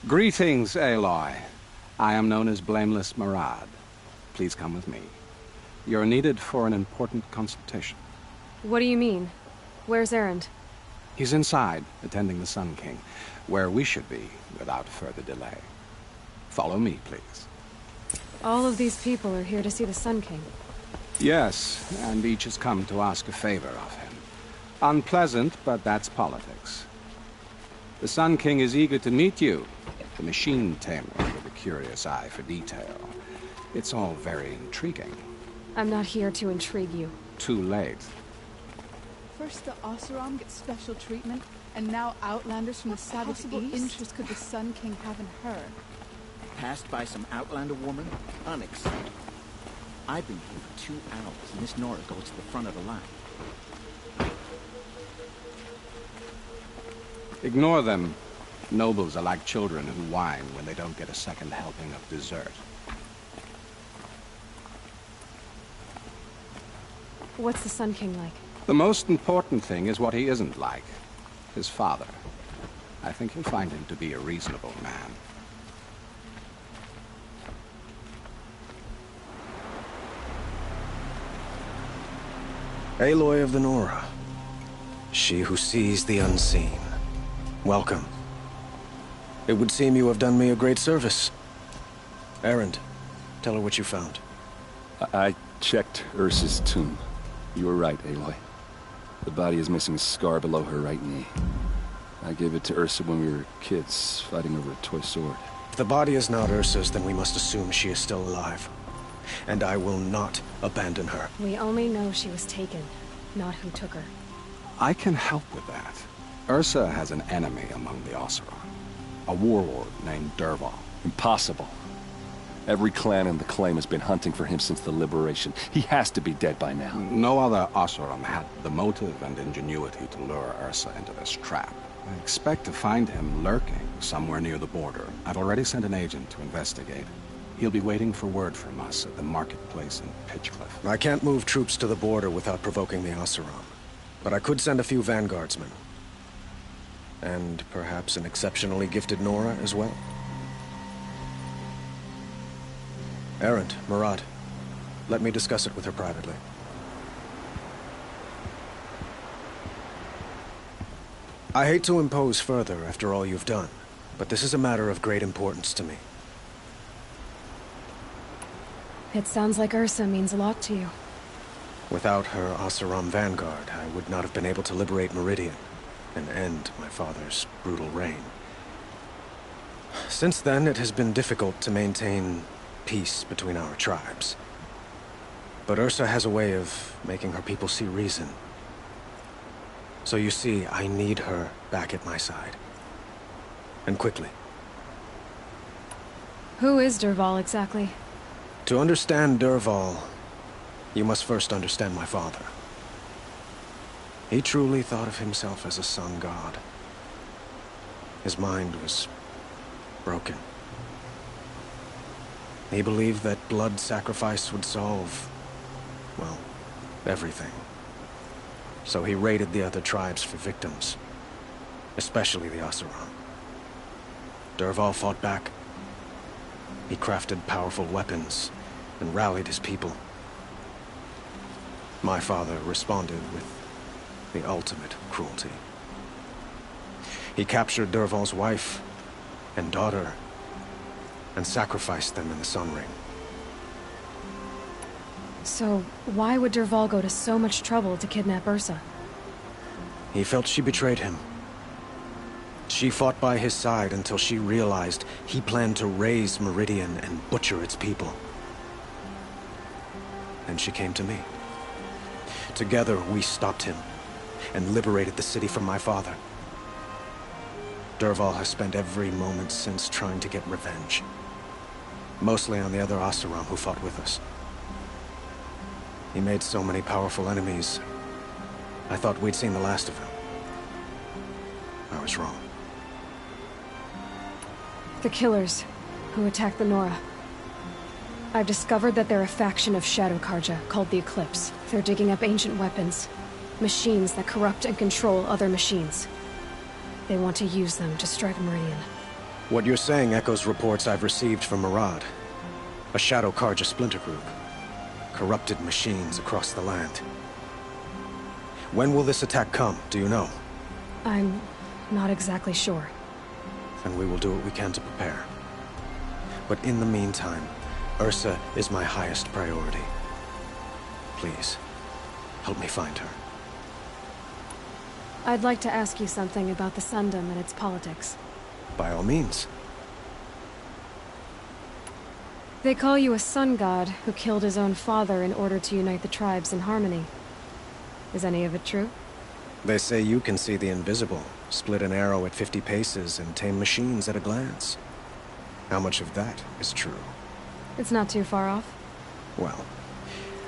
Greetings, Aloy. I am known as Blameless Marad. Please come with me. You're needed for an important consultation. What do you mean? Where's Erend? He's inside, attending the Sun King, where we should be without further delay. Follow me, please. All of these people are here to see the Sun King. Yes, and each has come to ask a favor of him. Unpleasant, but that's politics. The Sun King is eager to meet you, the machine tamer with a curious eye for detail. It's all very intriguing. I'm not here to intrigue you. Too late. First the Oseram gets special treatment, and now Outlanders from the Savage East? What interest could the Sun King have in her? Passed by some Outlander woman? Unacceptable. I've been here for 2 hours, and this Nora goes to the front of the line. Ignore them. Nobles are like children who whine when they don't get a second helping of dessert. What's the Sun King like? The most important thing is what he isn't like. His father. I think you'll find him to be a reasonable man. Aloy of the Nora. She who sees the unseen. Welcome. It would seem you have done me a great service. Erend, tell her what you found. I checked Ursa's tomb. You were right, Aloy. The body is missing a scar below her right knee. I gave it to Ursa when we were kids, fighting over a toy sword. If the body is not Ursa's, then we must assume she is still alive. And I will not abandon her. We only know she was taken, not who took her. I can help with that. Ursa has an enemy among the Oseram. A warlord named Dervahl. Impossible. Every clan in the claim has been hunting for him since the liberation. He has to be dead by now. No other Oseram had the motive and ingenuity to lure Ursa into this trap. I expect to find him lurking somewhere near the border. I've already sent an agent to investigate. He'll be waiting for word from us at the marketplace in Pitchcliff. I can't move troops to the border without provoking the Oseram. But I could send a few vanguardsmen. And perhaps an exceptionally gifted Nora as well. Erend, Marad, let me discuss it with her privately. I hate to impose further after all you've done, but this is a matter of great importance to me. It sounds like Ursa means a lot to you. Without her Oseram vanguard, I would not have been able to liberate Meridian and end my father's brutal reign. Since then, it has been difficult to maintain peace between our tribes. But Ursa has a way of making her people see reason. So you see, I need her back at my side. And quickly. Who is Dervahl exactly? To understand Dervahl, you must first understand my father. He truly thought of himself as a sun god. His mind was broken. He believed that blood sacrifice would solve, well, everything. So he raided the other tribes for victims, especially the Oseram. Dervahl fought back. He crafted powerful weapons and rallied his people. My father responded with the ultimate cruelty. He captured Dervahl's wife and daughter and sacrificed them in the Sun Ring. So, why would Dervahl go to so much trouble to kidnap Ursa? He felt she betrayed him. She fought by his side until she realized he planned to raise Meridian and butcher its people. Then she came to me. Together, we stopped him and liberated the city from my father. Dervahl has spent every moment since trying to get revenge. Mostly on the other Oseram who fought with us. He made so many powerful enemies. I thought we'd seen the last of him. I was wrong. The killers who attacked the Nora. I've discovered that they're a faction of Shadow Karja called the Eclipse. They're digging up ancient weapons. Machines that corrupt and control other machines. They want to use them to strike Meridian. What you're saying echoes reports I've received from Murad. A Shadow Carja splinter group. Corrupted machines across the land. When will this attack come, do you know? I'm not exactly sure. Then we will do what we can to prepare. But in the meantime, Ursa is my highest priority. Please, help me find her. I'd like to ask you something about the Sundom and its politics. By all means. They call you a sun god who killed his own father in order to unite the tribes in harmony. Is any of it true? They say you can see the invisible, split an arrow at 50 paces, and tame machines at a glance. How much of that is true? It's not too far off. Well,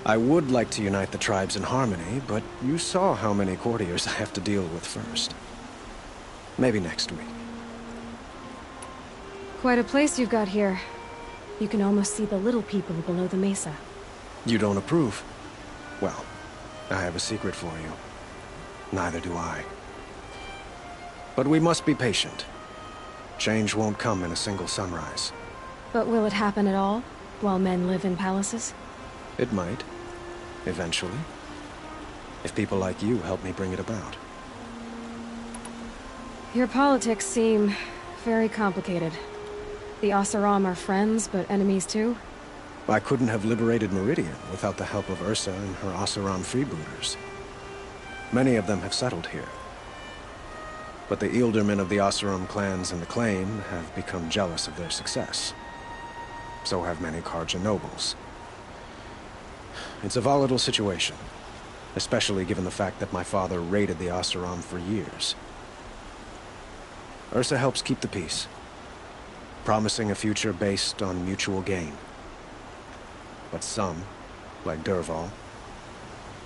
I would like to unite the tribes in harmony, but you saw how many courtiers I have to deal with first. Maybe next week. Quite a place you've got here. You can almost see the little people below the mesa. You don't approve? Well, I have a secret for you. Neither do I. But we must be patient. Change won't come in a single sunrise. But will it happen at all, while men live in palaces? It might. Eventually. If people like you help me bring it about. Your politics seem very complicated. The Oseram are friends, but enemies too? I couldn't have liberated Meridian without the help of Ursa and her Oseram freebooters. Many of them have settled here. But the Ealdormen of the Oseram clans and the Claim have become jealous of their success. So have many Carja nobles. It's a volatile situation, especially given the fact that my father raided the Oseram for years. Ursa helps keep the peace, promising a future based on mutual gain. But some, like Dervahl,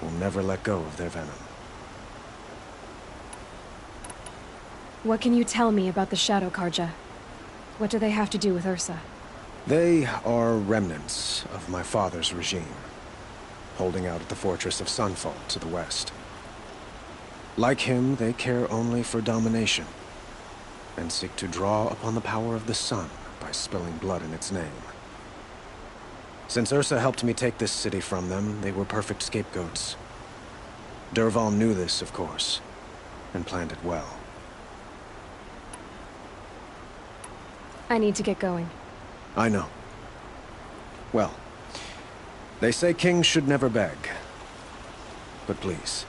will never let go of their venom. What can you tell me about the Shadow Carja? What do they have to do with Ursa? They are remnants of my father's regime, holding out at the fortress of Sunfall to the west. Like him, they care only for domination, and seek to draw upon the power of the sun by spilling blood in its name. Since Ursa helped me take this city from them, they were perfect scapegoats. Dervahl knew this, of course, and planned it well. I need to get going. I know. Well, they say kings should never beg. But please,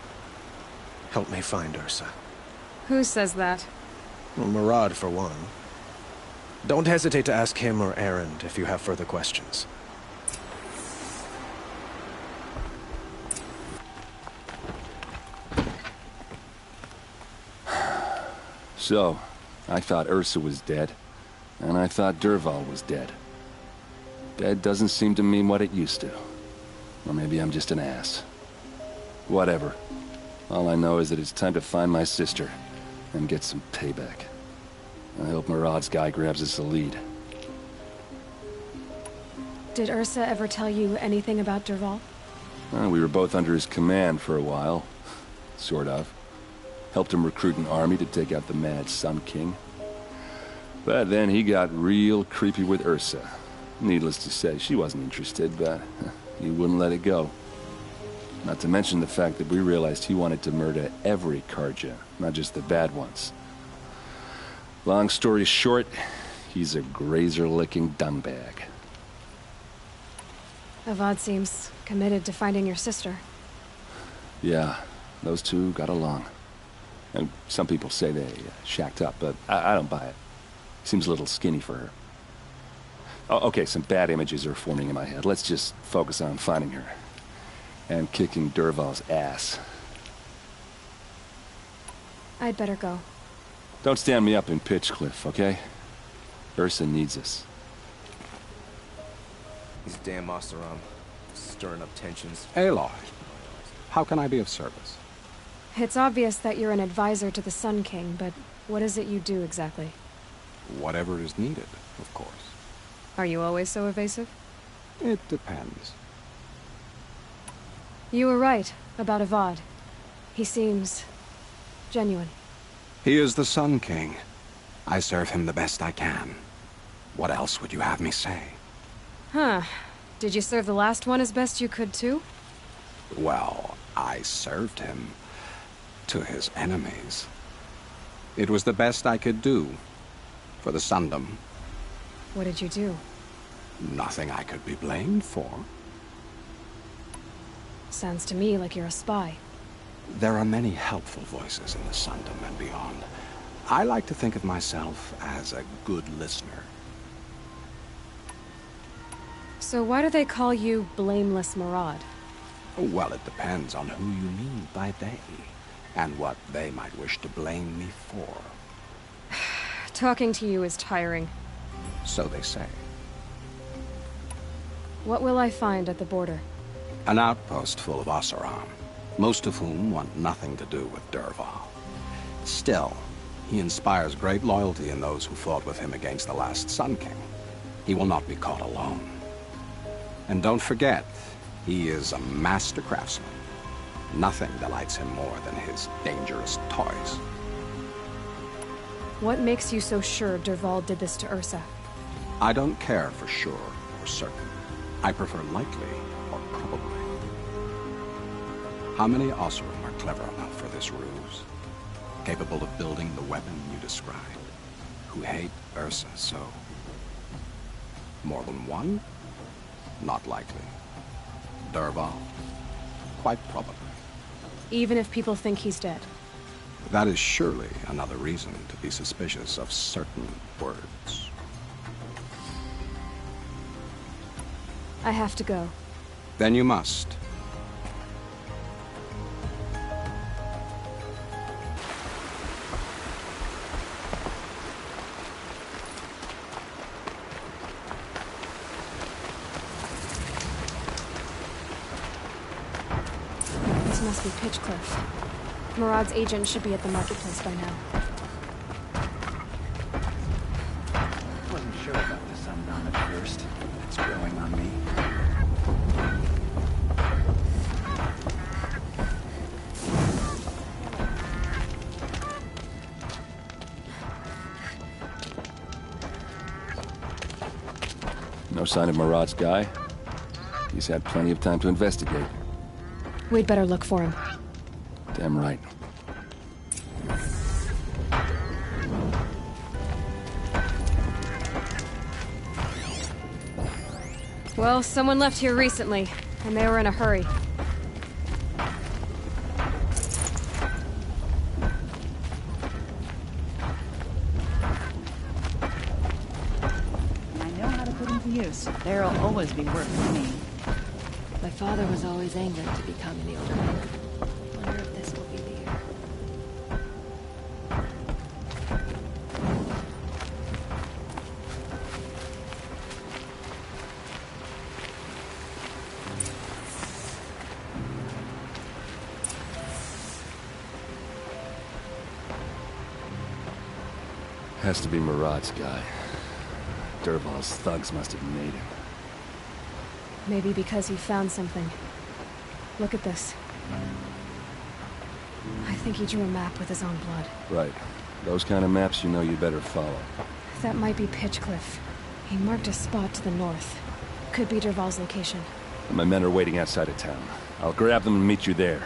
help me find Ursa. Who says that? Well, Murad, for one. Don't hesitate to ask him or Erend if you have further questions. So, I thought Ursa was dead, and I thought Dervahl was dead. Dead doesn't seem to mean what it used to. Or maybe I'm just an ass. Whatever. All I know is that it's time to find my sister and get some payback. I hope Murad's guy grabs us a lead. Did Ursa ever tell you anything about Dervahl? We were both under his command for a while. Sort of. Helped him recruit an army to take out the Mad Sun King. But then he got real creepy with Ursa. Needless to say, she wasn't interested, but he wouldn't let it go. Not to mention the fact that we realized he wanted to murder every Carja, not just the bad ones. Long story short, he's a grazer-licking dungbag. Avad seems committed to finding your sister. Yeah, those two got along. And some people say they shacked up, but I don't buy it. Seems a little skinny for her. Oh, okay, some bad images are forming in my head. Let's just focus on finding her. And kicking Dervahl's ass. I'd better go. Don't stand me up in Pitchcliff, okay? Ursa needs us. These damn Oseram, stirring up tensions. Aloy, how can I be of service? It's obvious that you're an advisor to the Sun King, but what is it you do exactly? Whatever is needed, of course. Are you always so evasive? It depends. You were right about Avad. He seems genuine. He is the Sun King. I serve him the best I can. What else would you have me say? Huh. Did you serve the last one as best you could, too? Well, I served him to his enemies. It was the best I could do for the Sundom. What did you do? Nothing I could be blamed for. Sounds to me like you're a spy. There are many helpful voices in the Sundom and beyond. I like to think of myself as a good listener. So why do they call you Blameless Maraud? Well, it depends on who you mean by they, and what they might wish to blame me for. Talking to you is tiring. So they say. What will I find at the border? An outpost full of Oseram, most of whom want nothing to do with Dervahl. Still, he inspires great loyalty in those who fought with him against the last Sun King. He will not be caught alone. And don't forget, he is a master craftsman. Nothing delights him more than his dangerous toys. What makes you so sure Dervahl did this to Ursa? I don't care for sure or certain. I prefer likely or probably. How many Oseram are clever enough for this ruse? Capable of building the weapon you described? Who hate Ursa so? More than one? Not likely. Dervahl? Quite probably. Even if people think he's dead? That is surely another reason to be suspicious of certain words. I have to go. Then you must. This must be Pitchcliff. Maraud's agent should be at the marketplace by now. Wasn't sure about this unknown at first. It's growing on me. No sign of Maraud's guy. He's had plenty of time to investigate. We'd better look for him. Damn right. Well, someone left here recently, and they were in a hurry. I know how to put them to use. There'll always be work for me. My father was always angry to become the older monk. Wonder if this will be the year. Has to be Maraud's guy. Dervahl's thugs must have made him. Maybe because he found something. Look at this. I think he drew a map with his own blood. Right. Those kind of maps you know you better follow. That might be Pitchcliff. He marked a spot to the north. Could be Dervahl's location. My men are waiting outside of town. I'll grab them and meet you there.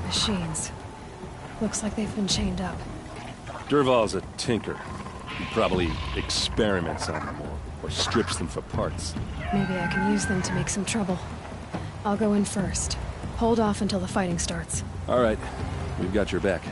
Machines. Looks like they've been chained up. Dervahl's a tinker. He probably experiments on them or strips them for parts. Maybe I can use them to make some trouble. I'll go in first. Hold off until the fighting starts. All right. We've got your back.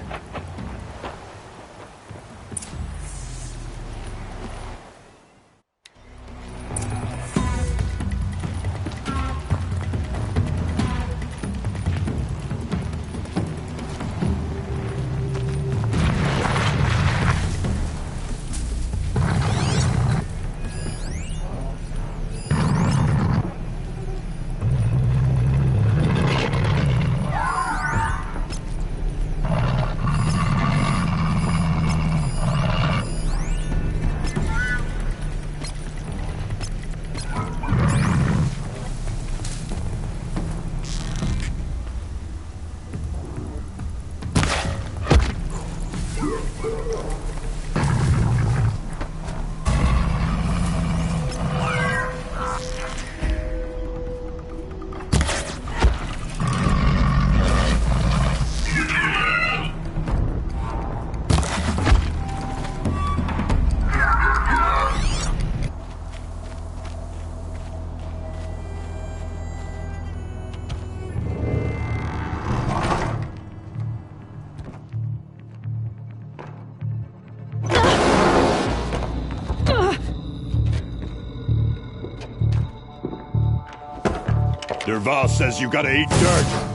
Derval says you gotta eat dirt.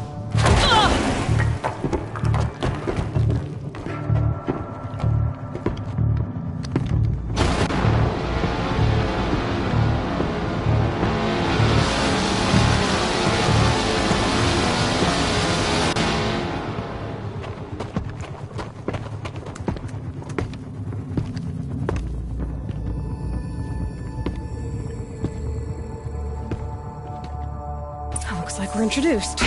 Looks like we're introduced.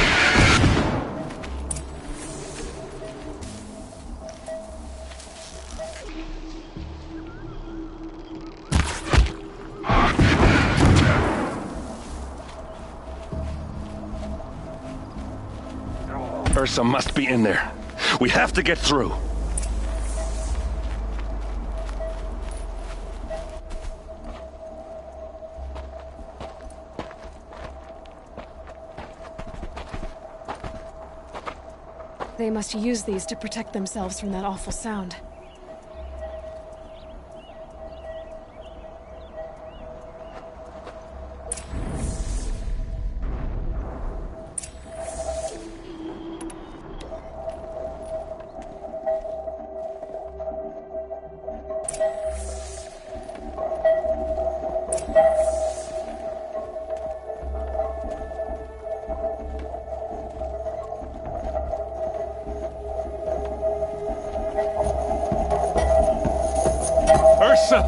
Ursa must be in there. We have to get through. They must use these to protect themselves from that awful sound. Ursa!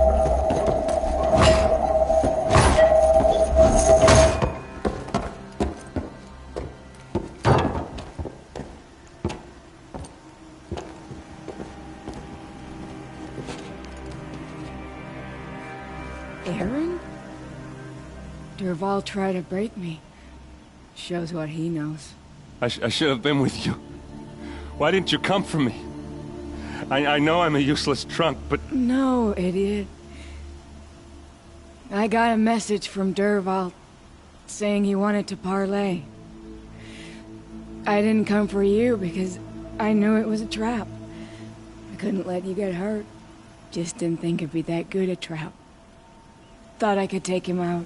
Aaron? Derval tried to break me. Shows what he knows. I should have been with you. Why didn't you come for me? I know I'm a useless trunk, but... No, idiot. I got a message from Derval saying he wanted to parlay. I didn't come for you because I knew it was a trap. I couldn't let you get hurt. Just didn't think it'd be that good a trap. Thought I could take him out.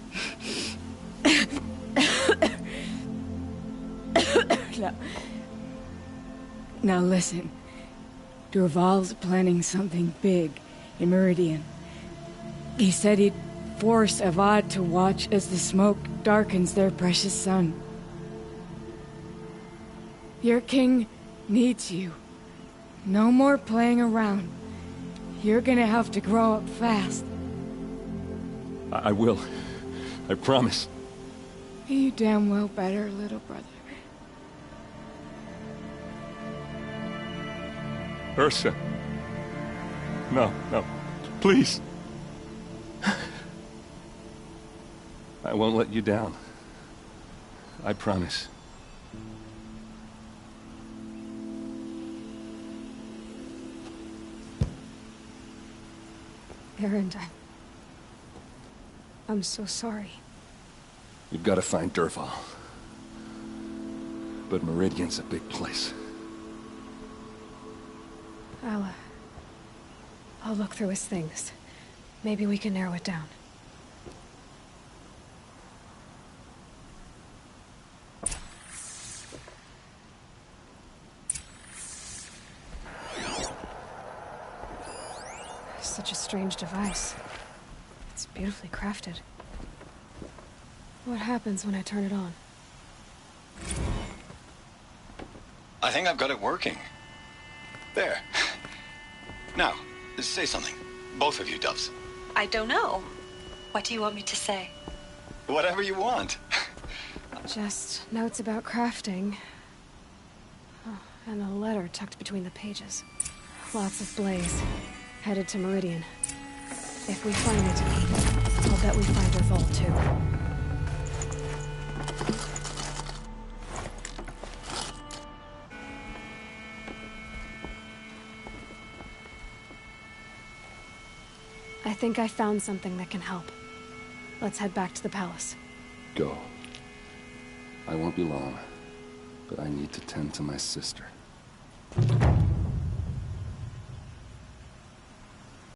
Now listen. Derval's planning something big in Meridian. He said he'd force Avad to watch as the smoke darkens their precious sun. Your king needs you. No more playing around. You're gonna have to grow up fast. I will. I promise. You damn well better, little brother. Ursa. No, no. Please. I won't let you down. I promise. Aaron, I'm so sorry. You've got to find Derval. But Meridian's a big place. I'll look through his things. Maybe we can narrow it down. Such a strange device. It's beautifully crafted. What happens when I turn it on? I think I've got it working. There. Now, say something. Both of you, Doves. I don't know. What do you want me to say? Whatever you want. Just notes about crafting. Oh, and a letter tucked between the pages. Lots of blaze. Headed to Meridian. If we find it, I'll bet we find her vault too. I think I found something that can help. Let's head back to the palace. Go. I won't be long, but I need to tend to my sister.